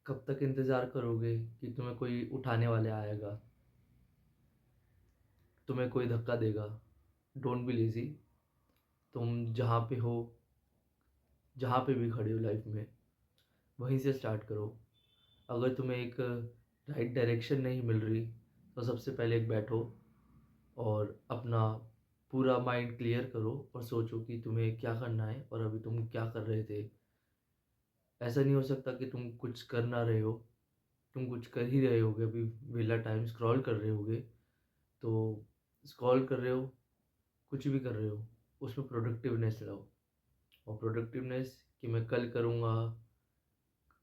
कब तक इंतज़ार करोगे कि तुम्हें कोई उठाने वाले आएगा, तुम्हें कोई धक्का देगा? Don't be lazy. तुम जहाँ पे हो, जहाँ पे भी खड़े हो लाइफ़ में, वहीं से स्टार्ट करो। अगर तुम्हें एक राइट डायरेक्शन नहीं मिल रही, तो सबसे पहले एक बैठो और अपना पूरा माइंड क्लियर करो और सोचो कि तुम्हें क्या करना है और अभी तुम क्या कर रहे थे। ऐसा नहीं हो सकता कि तुम कुछ कर ना रहे हो, तुम कुछ कर ही रहे होगे, अभी वेला टाइम स्क्रॉल कर रहे होगे, तो स्क्रॉल कर रहे हो, कुछ भी कर रहे हो, उसमें प्रोडक्टिवनेस लाओ। और प्रोडक्टिवनेस कि मैं कल करूँगा,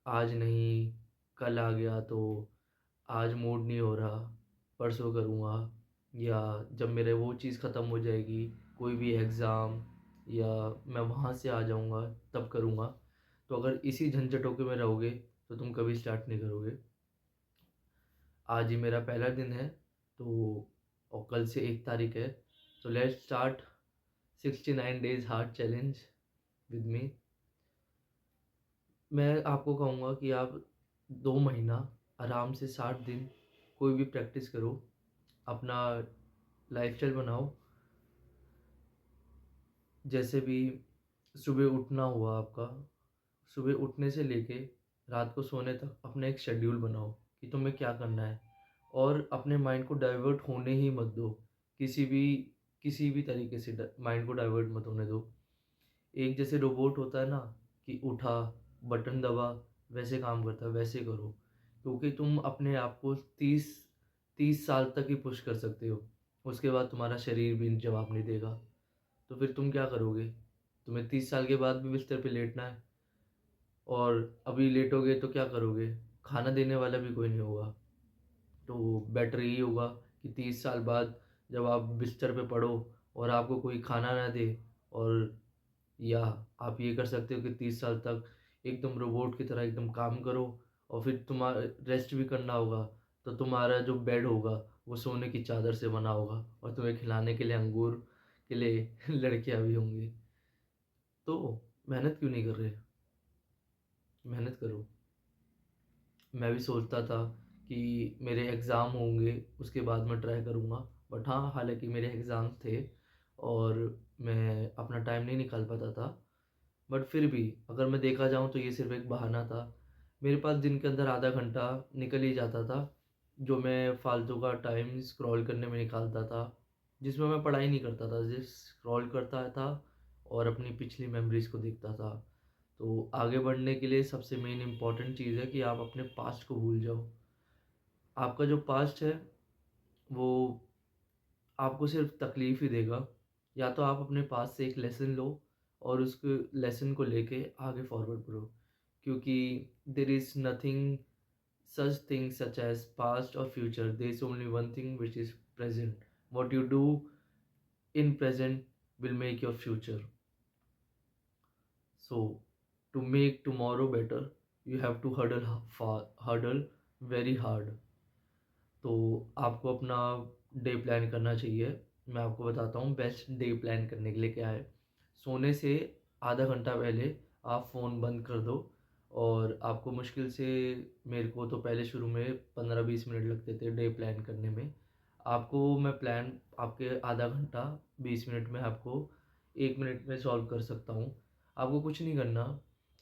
आज नहीं, कल आ गया तो आज मूड नहीं हो रहा, परसों करूँगा, या जब मेरे वो चीज़ ख़त्म हो जाएगी, कोई भी एग्ज़ाम, या मैं वहाँ से आ जाऊँगा तब करूँगा। तो अगर इसी झंझटों के में रहोगे, तो तुम कभी स्टार्ट नहीं करोगे। आज ही मेरा पहला दिन है, तो और कल से 1 तारीख है, तो let's start 69 days hard challenge with me. मैं आपको कहूँगा कि आप 2 महीना आराम से 60 दिन कोई भी प्रैक्टिस करो, अपना लाइफ़स्टाइल बनाओ। जैसे भी सुबह उठना हुआ आपका, सुबह उठने से लेके रात को सोने तक अपना एक शेड्यूल बनाओ कि तुम्हें क्या करना है, और अपने माइंड को डाइवर्ट होने ही मत दो। किसी भी किसी भी तरीके से माइंड को डाइवर्ट मत होने दो। एक जैसे रोबोट होता है ना, कि उठा, बटन दबा, वैसे काम करता है, वैसे करो। क्योंकि तुम अपने आप को 30 साल तक ही पुश कर सकते हो। उसके बाद तुम्हारा शरीर भी जवाब नहीं देगा। तो फिर तुम क्या करोगे? तुम्हें 30 साल के बाद भी बिस्तर पे लेटना है, और अभी लेटोगे तो क्या करोगे? खाना देने वाला भी कोई नहीं होगा। तो बेटर यही होगा कि 30 साल बाद जब आप बिस्तर पे पड़ो और आपको कोई खाना ना दे, और या आप ये कर सकते हो कि 30 साल तक एकदम रोबोट की तरह एकदम काम करो, और फिर तुम्हारा रेस्ट भी करना होगा, तो तुम्हारा जो बेड होगा वो सोने की चादर से बना होगा, और तुम्हें खिलाने के लिए अंगूर के लिए लड़कियां भी होंगी। तो मेहनत क्यों नहीं कर रहे? मेहनत करो। मैं भी सोचता था कि मेरे एग्ज़ाम होंगे, उसके बाद मैं ट्राई करूँगा। बट हाँ, हालाँकि मेरे एग्ज़ाम्स थे और मैं अपना टाइम नहीं निकाल पाता था। बट फिर भी अगर मैं देखा जाऊँ तो ये सिर्फ़ एक बहाना था। मेरे पास दिन के अंदर आधा घंटा निकल ही जाता था, जो मैं फ़ालतू का टाइम स्क्रॉल करने में निकालता था, जिसमें मैं पढ़ाई नहीं करता था, सिर्फ़ स्क्रॉल करता था और अपनी पिछली मेमोरीज़ को देखता था। तो आगे बढ़ने के लिए सबसे मेन इम्पोर्टेंट चीज़ है कि आप अपने पास्ट को भूल जाओ। आपका जो पास्ट है, वो आपको सिर्फ़ तकलीफ़ ही देगा। या तो आप अपने पास्ट से एक लेसन लो और उसके लेसन को लेके आगे फॉरवर्ड बढ़ो। क्योंकि there is nothing such thing such as past और future, there is only one thing which is present. What you do in present will make your future. So, to make tomorrow better, you have to hurdle very hard. तो आपको अपना day plan करना चाहिए। मैं आपको बताता हूँ best day plan करने के लिए क्या है। सोने से आधा घंटा पहले आप फ़ोन बंद कर दो, और आपको मुश्किल से, मेरे को तो पहले शुरू में 15-20 मिनट लगते थे डे प्लान करने में। आपको मैं प्लान आपके आधा घंटा 20 मिनट में आपको 1 मिनट में सॉल्व कर सकता हूँ। आपको कुछ नहीं करना,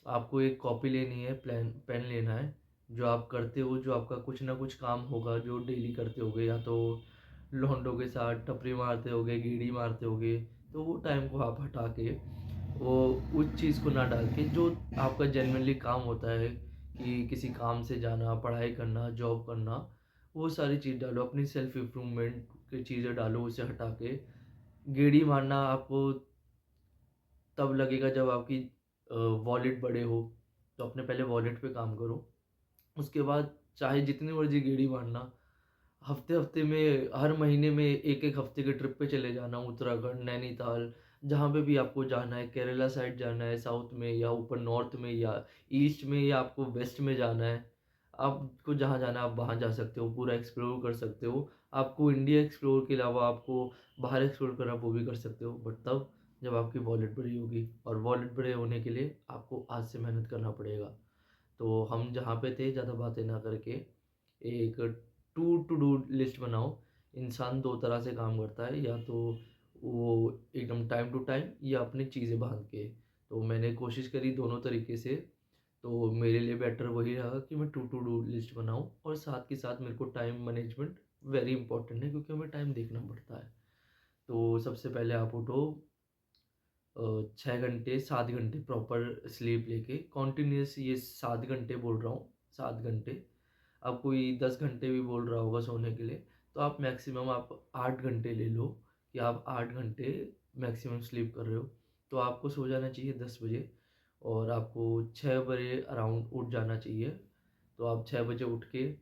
आपको एक कॉपी लेनी है, पेन लेना है, जो आप करते हो, जो आपका कुछ ना कुछ काम होगा, जो डेली करते होगे, या तो लौंडों के साथ टपरी मारते होगे, गेड़ी मारते होगे, तो वो टाइम को आप हटा के, वो उस चीज़ को ना डाल के, जो आपका जेन्युइनली काम होता है, कि किसी काम से जाना, पढ़ाई करना, जॉब करना, वो सारी चीज़ डालो। अपनी सेल्फ इम्प्रूवमेंट की चीज़ें डालो, उसे हटा के। गेड़ी मारना आपको तब लगेगा जब आपकी वॉलेट बड़े हो, तो अपने पहले वॉलेट पे काम करो। उसके बाद चाहे जितनी मर्ज़ी गेड़ी मारना, हफ्ते-हफ्ते में, हर महीने में 1-1 हफ्ते के ट्रिप पे चले जाना, उत्तराखंड, नैनीताल, जहाँ पे भी आपको जाना है, केरला साइड जाना है, साउथ में या ऊपर नॉर्थ में या ईस्ट में, या आपको वेस्ट में जाना है। आपको जहाँ जाना है आप वहाँ जा सकते हो, पूरा एक्सप्लोर कर सकते हो। आपको इंडिया एक्सप्लोर के अलावा आपको बाहर एक्सप्लोर करना, वो भी कर सकते हो, बट तब जब आपकी वॉलेट बड़ी होगी, और वॉलेट बड़े होने के लिए आपको आज से मेहनत करना पड़ेगा। तो हम जहाँ पे थे ज़्यादा बातें ना करके एक टू डू लिस्ट बनाओ। इंसान 2 तरह से काम करता है, या तो वो एकदम टाइम टू टाइम या अपनी चीज़ें बाँध के। तो मैंने कोशिश करी दोनों तरीके से, तो मेरे लिए बेटर वही रहा कि मैं टू डू लिस्ट बनाऊँ, और साथ के साथ मेरे को टाइम मैनेजमेंट वेरी इंपॉर्टेंट है, क्योंकि हमें टाइम देखना पड़ता है। तो सबसे पहले आप उठो 6 घंटे 7 घंटे प्रॉपर स्लीप लेके, कंटिन्यूअस ये 7 घंटे बोल रहा हूँ, 7 घंटे। अब कोई 10 घंटे भी बोल रहा होगा सोने के लिए, तो आप मैक्सिमम आप 8 घंटे ले लो कि आप 8 घंटे मैक्सिमम स्लीप कर रहे हो। तो आपको सो जाना चाहिए 10 बजे, और आपको 6 बजे अराउंड उठ जाना चाहिए। तो आप 6 बजे उठ के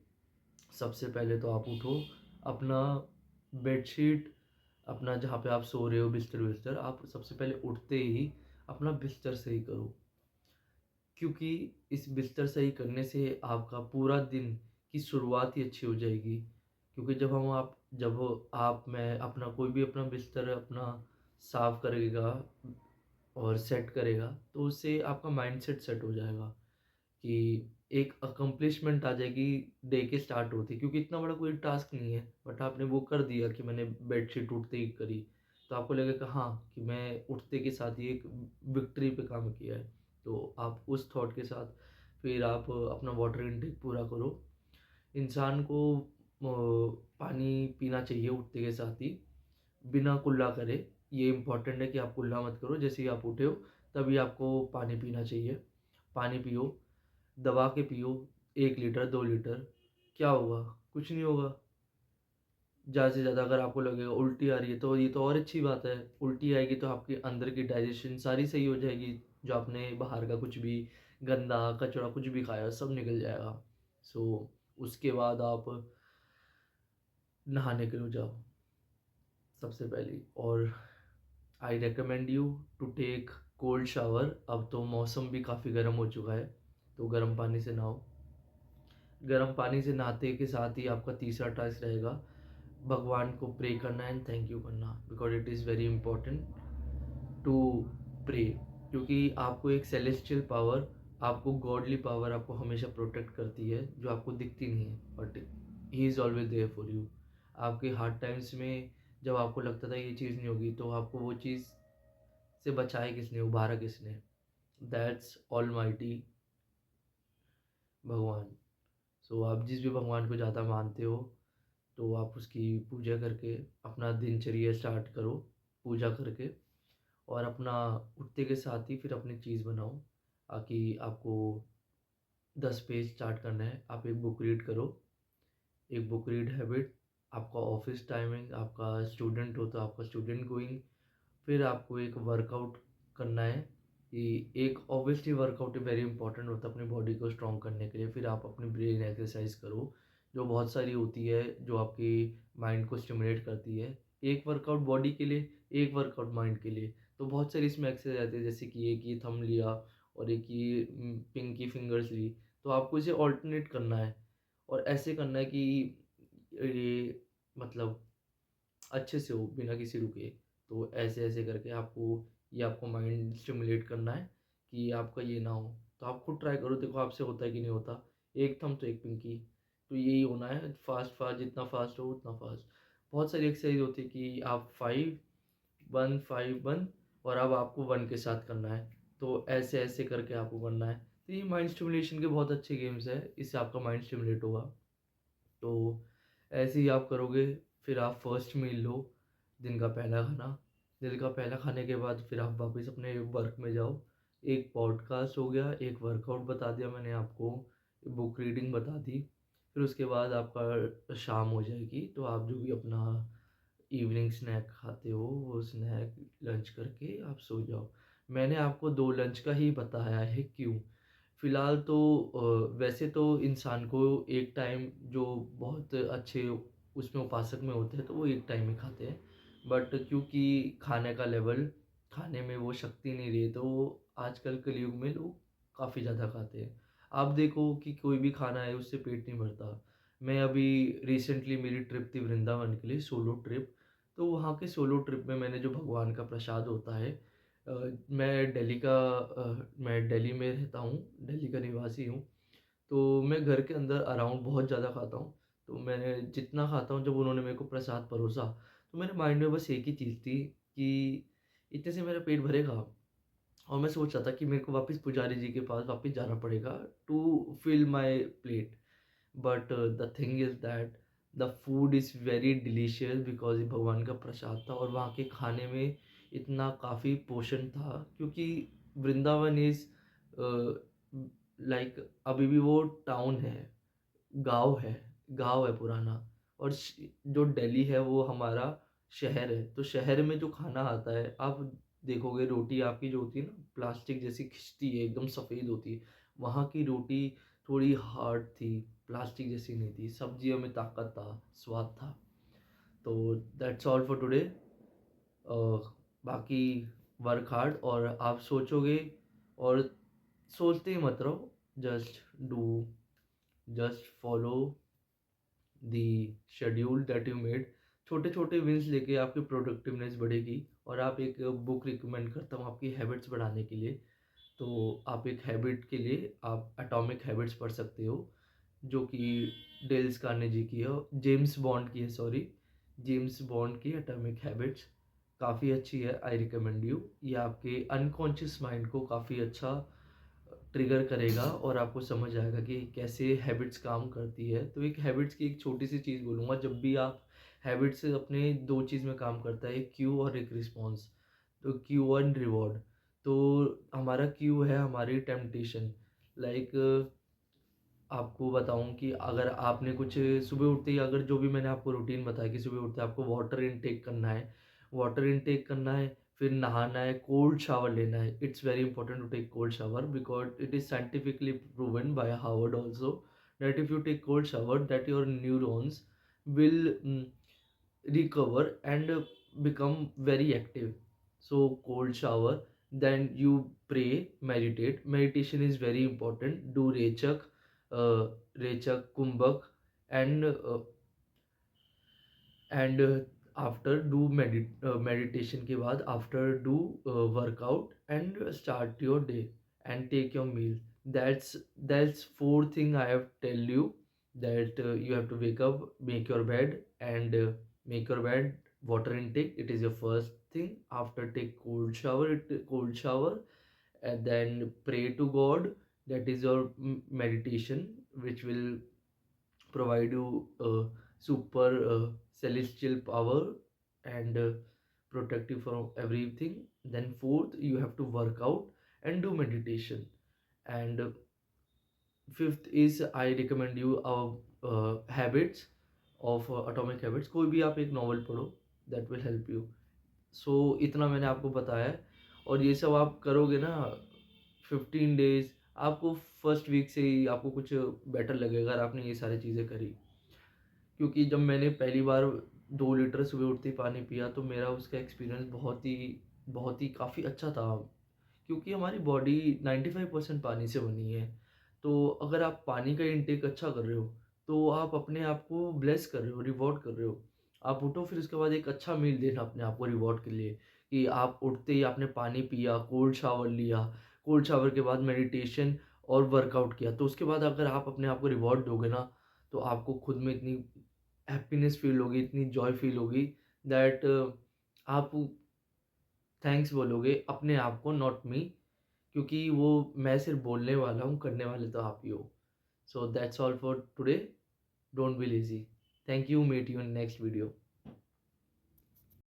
सबसे पहले तो आप उठो, अपना बेडशीट, अपना जहाँ पे आप सो रहे हो बिस्तर-विस्तर, आप सबसे पहले उठते ही अपना बिस्तर सही करो। क्योंकि इस बिस्तर सही करने से आपका पूरा दिन की शुरुआत ही अच्छी हो जाएगी। क्योंकि जब आप मैं अपना कोई भी अपना बिस्तर अपना साफ करेगा और सेट करेगा, तो उससे आपका माइंडसेट सेट हो जाएगा कि एक अकम्प्लिशमेंट आ जाएगी डे के स्टार्ट होते ही, क्योंकि इतना बड़ा कोई टास्क नहीं है, बट आपने वो कर दिया कि मैंने बेडशीट उठते ही करी, तो आपको लगेगा हाँ कि मैं उठते के साथ ही एक विक्ट्री पे काम किया है। तो आप उस थॉट के साथ फिर आप अपना वाटर इनटेक पूरा करो। इंसान को पानी पीना चाहिए उठते के साथ ही, बिना कुल्ला करे। ये इम्पोर्टेंट है कि आप कुल्ला मत करो, जैसे ही आप उठे हो तभी आपको पानी पीना चाहिए। पानी पियो, दबा के पियो, 1 लीटर 2 लीटर, क्या होगा? कुछ नहीं होगा। ज़्यादा से ज़्यादा अगर आपको लगेगा उल्टी आ रही है, तो ये तो और अच्छी बात है। उल्टी आएगी तो आपके अंदर की डाइजेशन सारी सही हो जाएगी, जो आपने बाहर का कुछ भी गंदा कचरा कुछ भी खाया सब निकल जाएगा। सो उसके बाद आप नहाने के लिए जाओ सबसे पहले, और I recommend you to take cold shower. अब तो मौसम भी काफ़ी गर्म हो चुका है, तो गर्म पानी से नहाओ। गर्म पानी से नहाते के साथ ही आपका तीसरा टास्क रहेगा भगवान को प्रे करना एंड थैंक यू करना, because it is very important to pray. क्योंकि आपको एक सेलेस्टियल पावर, आपको गॉडली पावर आपको हमेशा प्रोटेक्ट करती है, जो आपको दिखती नहीं है, but he is always there for you. आपके हार्ड टाइम्स में जब आपको लगता था ये चीज़ नहीं होगी, तो आपको वो चीज़ से बचाया किसने, उभारा किसने? दैट्स ऑलमाइटी भगवान। सो आप जिस भी भगवान को ज़्यादा मानते हो, तो आप उसकी पूजा करके अपना दिनचर्या स्टार्ट करो, पूजा करके। और अपना उठते के साथ ही फिर अपनी चीज़ बनाओ, ताकि आपको 10 पेज स्टार्ट करना है, आप एक बुक रीड करो। एक बुक रीड हैबिट, आपका ऑफिस टाइमिंग, आपका स्टूडेंट हो तो आपका स्टूडेंट गोइंग। फिर आपको एक वर्कआउट करना है, कि एक ऑब्वियसली वर्कआउट वेरी इंपॉर्टेंट होता है अपनी बॉडी को स्ट्रॉन्ग करने के लिए। फिर आप अपनी ब्रेन एक्सरसाइज करो, जो बहुत सारी होती है, जो आपकी माइंड को स्टिमुलेट करती है। एक वर्कआउट बॉडी के लिए, एक वर्कआउट माइंड के लिए। तो बहुत सारी इसमें एक्सरसाइज आती है, जैसे कि एक ये थंब लिया और एक ये पिंकी फिंगर्स ली, तो आपको इसे ऑल्टरनेट करना है, और ऐसे करना है कि ये मतलब अच्छे से हो बिना किसी रुके। तो ऐसे-ऐसे करके आपको ये आपको माइंड स्टिमुलेट करना है कि आपका ये ना हो। तो आप खुद ट्राई करो, देखो आपसे होता है कि नहीं होता। एक थंब तो एक पिंकी, तो यही होना है, फ़ास्ट-फ़ास्ट जितना फ़ास्ट हो उतना फ़ास्ट। बहुत सारी एक्सरसाइज होती है कि आप 5 1 5 1, और अब आपको 1 के साथ करना है। तो ऐसे-ऐसे करके आपको करना है। तो ये माइंड स्टिमुलेशन के बहुत अच्छे गेम्स हैं, इससे आपका माइंड स्टिमुलेट होगा। तो ऐसे ही आप करोगे, फिर आप फर्स्ट मील लो, दिन का पहला खाना। दिन का पहला खाने के बाद फिर आप वापस अपने वर्क में जाओ। एक पॉडकास्ट हो गया, एक वर्कआउट बता दिया मैंने आपको, बुक रीडिंग बता दी। फिर उसके बाद आपका शाम हो जाएगी, तो आप जो भी अपना इवनिंग स्नैक खाते हो, वो स्नैक लंच करके आप सो जाओ। मैंने आपको 2 लंच का ही बताया है, क्यों? फ़िलहाल तो वैसे तो इंसान को एक टाइम, जो बहुत अच्छे उसमें उपासक में होते हैं, तो वो एक टाइम ही खाते हैं। बट क्योंकि खाने का लेवल, खाने में वो शक्ति नहीं रही, तो आजकल कलयुग में लोग काफ़ी ज़्यादा खाते हैं। आप देखो कि कोई भी खाना है उससे पेट नहीं भरता। मैं अभी रिसेंटली मेरी ट्रिप थी वृंदावन के लिए, सोलो ट्रिप। तो वहाँ के सोलो ट्रिप में मैंने जो भगवान का प्रसाद होता है, मैं दिल्ली में रहता हूँ, दिल्ली का निवासी हूँ। तो मैं घर के अंदर अराउंड बहुत ज़्यादा खाता हूँ। तो मैंने जितना खाता हूँ, जब उन्होंने मेरे को प्रसाद परोसा, तो मेरे माइंड में बस एक ही चीज़ थी कि इतने से मेरा पेट भरेगा। और मैं सोच रहा था कि मेरे को वापस पुजारी जी के पास वापस जाना पड़ेगा to fill my plate. But the thing is that the food is very delicious because ये भगवान का प्रसाद था, और वहाँ के खाने में इतना काफ़ी पोषण था, क्योंकि वृंदावन इज़ लाइक अभी भी वो टाउन है, गाँव है, गाँव है पुराना। और जो दिल्ली है वो हमारा शहर है। तो शहर में जो खाना आता है, आप देखोगे रोटी आपकी जो होती है ना, प्लास्टिक जैसी खिंचती है, एकदम सफ़ेद होती है। वहाँ की रोटी थोड़ी हार्ड थी, प्लास्टिक जैसी नहीं थी। सब्जियों में ताकत था, स्वाद था। तो दैट्स ऑल फॉर टुडे। बाकी वर्क हार्ड, और आप सोचोगे और सोचते ही मत रहो। Just do, just follow the schedule that you made. छोटे छोटे विंस लेके आपकी प्रोडक्टिवनेस बढ़ेगी। और आप एक बुक रिकमेंड करता हूँ आपकी हैबिट्स बढ़ाने के लिए। तो आप एक हैबिट के लिए आप एटॉमिक हैबिट्स पढ़ सकते हो, जो कि डेल्स कार्नेजी की है, जेम्स बॉन्ड की है, सॉरी, जेम्स बॉन्ड की एटॉमिक हैबिट्स। काफ़ी अच्छी है, आई रिकमेंड यू। ये आपके अनकॉन्शियस माइंड को काफ़ी अच्छा ट्रिगर करेगा, और आपको समझ आएगा कि कैसे हैबिट्स काम करती है। तो एक हैबिट्स की एक छोटी सी चीज़ बोलूँगा, जब भी आप हैबिट्स अपने दो चीज़ में काम करता है, एक क्यू और एक रिस्पॉन्स। तो क्यू एंड रिवॉर्ड। तो हमारा क्यू है हमारी टेम्पटेशन। लाइक आपको बताऊँ कि अगर आपने कुछ सुबह उठते ही, अगर जो भी मैंने आपको रूटीन बताया कि सुबह उठते ही आपको वाटर इनटेक करना है, वाटर इनटेक करना है, फिर नहाना है, कोल्ड शावर लेना है। It's very important to take cold shower because it is scientifically proven by Harvard also that if you take cold shower, that your neurons will recover and become very active. So cold shower, then you pray, meditate. Meditation is very important. Do rechak, uh, rechak kumbhak, and after do meditation के बाद after do workout and start your day and take your meal. That's four thing I have tell you, that you have to wake up, make your bed, and make your bed. Water intake, it is your first thing. After take cold shower, and then pray to God. That is your meditation, which will provide you super celestial power and protect you from everything. Then fourth, you have to work out and do meditation. And fifth is I recommend you habits of atomic habits. कोई भी आप एक novel पढ़ो, that will help you. सो इतना मैंने आपको बताया है। और ये सब आप करोगे ना 15 डेज, आपको फर्स्ट वीक से ही आपको कुछ बेटर लगेगा अगर आपने ये सारी चीज़ें करी। क्योंकि जब मैंने पहली बार 2 लीटर सुबह उठते ही पानी पिया, तो मेरा उसका एक्सपीरियंस बहुत ही काफ़ी अच्छा था। क्योंकि हमारी बॉडी 95% पानी से बनी है। तो अगर आप पानी का इंटेक अच्छा कर रहे हो, तो आप अपने आप को ब्लेस कर रहे हो, रिवॉर्ड कर रहे हो। आप उठो, फिर उसके बाद एक अच्छा मील देना अपने आप को रिवॉर्ड के लिए, कि आप उठते ही आपने पानी पिया, कोल्ड शावर लिया, कोल्ड शावर के बाद मेडिटेशन और वर्कआउट किया। तो उसके बाद अगर आप अपने आप को रिवॉर्ड दोगे ना, तो आपको खुद में इतनी हैप्पीनेस फ़ील होगी, इतनी जॉय फ़ील होगी, दैट आप थैंक्स बोलोगे अपने आप को, नॉट मी। क्योंकि वो मैं सिर्फ बोलने वाला हूँ, करने वाले तो आप ही हो। So that's all for today. Don't be lazy. Thank you, meet you in next video.